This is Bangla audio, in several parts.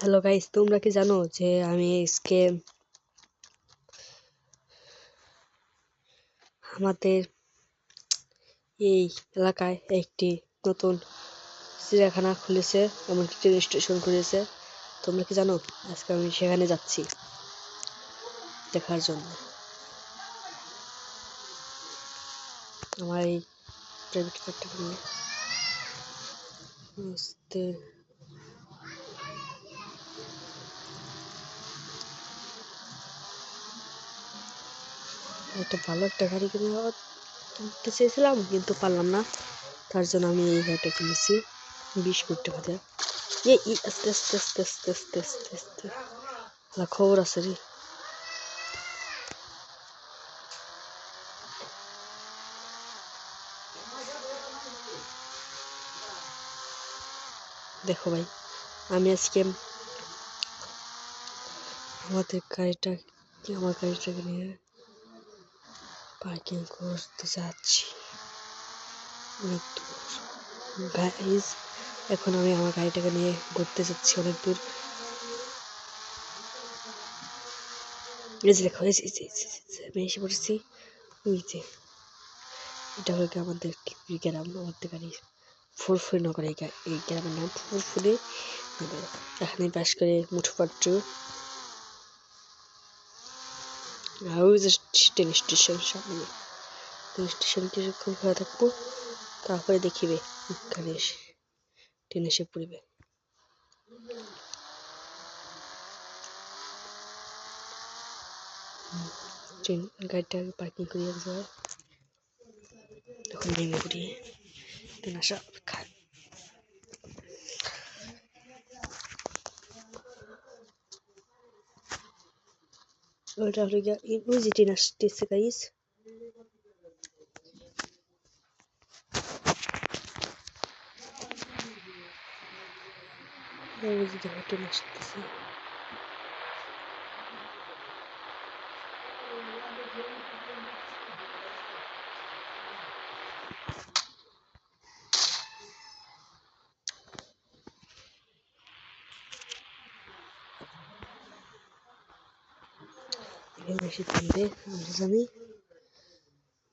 হ্যালো গাইস, তোমরা কি জানো যে আমি আজকে আমাদের এই এলাকায় একটি নতুন চিড়িয়াখানা খুলেছে, এমনকি ট্রেন স্টেশন খুলেছে। তোমরা কি জানো? আজকে আমি সেখানে যাচ্ছি দেখার জন্য। আমার এই প্রাইভেট কারটা নিয়ে আস্তে ভালো একটা গাড়ি কিনতে চেয়েছিলাম, কিন্তু পারলাম না। তার জন্য আমি এই গাড়িটা কিনেছি 20 কোটি টাকা দিয়ে। আস্তে আস্তে আস্তে আস্তে আস্তে আস্তে আস্তে খবর আছে রে। দেখো ভাই, আমি আজকে আমার গাড়িটাকে নিয়ে পার্কিং করতে যাচ্ছি অনেক দূর। গাইজ, এখন আমি আমার গাড়িটাকে নিয়ে ঘুরতে যাচ্ছি অনেক দূর। দেখো, আমি এসে পড়েছি। এটা হলো আমাদের গ্রাম, আমাদের গাড়ি ফুরফুরি নগর। এই গ্রামের নাম ফুরফুরি নগর। এখানে বাস করে মুঠোপাত্র। ট্রেন স্টেশন সামনে। ট্রেন স্টেশন কিছুক্ষণ ঘুরে থাকবো, তারপরে দেখিবে এখানে এসে ট্রেন এসে পড়বে। ট্রেন গাড়িটা পার্কিং করে এক জায়গায়, তখন নেমে পড়ি। ট্রেন আসা অপেক্ষা। ওইটা হলো গিয়া ওই যে ট্রেন আসতেছে গাইস। ওই যে দেখো ট্রেন আসতেছে। বেশি থামবে, আমরা জানি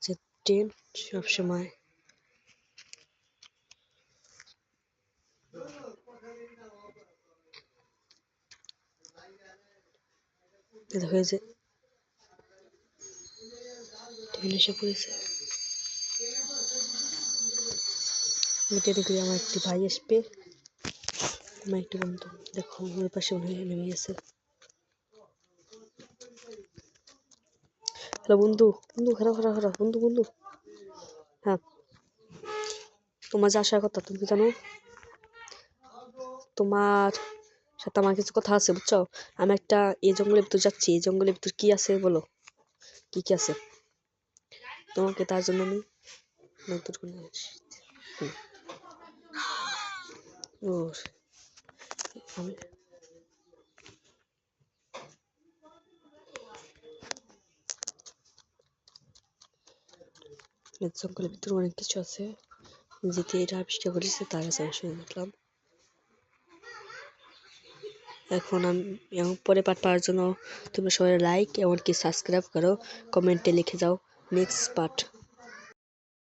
যে ট্রেন সবসময় দেখো যে ট্রেন এসে পড়েছে। ট্রেনে করে আমার একটি ভাই আসবে, আমার একটি বন্ধু। দেখো ওর পাশে উনি নেমে গেছে। হ্যালো বন্ধু, বন্ধু খারাপ খারাপ খারাপ বন্ধু বন্ধু। হ্যাঁ, তোমার যা আসার কথা তুমি জানো। তোমার সাথে আমার কিছু কথা আছে, বুঝছো? আমি একটা এই জঙ্গলের ভিতর যাচ্ছি। এই জঙ্গলের ভিতর কি আছে বলো, কি কি আছে? তোমাকে তার জন্য আমি নতুন করে ও আমি জঙ্গলের ভিতরে অনেক কিছু আছে, যেটি এটা আবিষ্কার করেছে তার কাছে আমি শুনে দেখলাম। এখন আমি পরে পার্ট পাওয়ার জন্য তুমি সবাই লাইক এমনকি সাবস্ক্রাইব করো, কমেন্টে লিখে যাও নেক্সট পার্ট।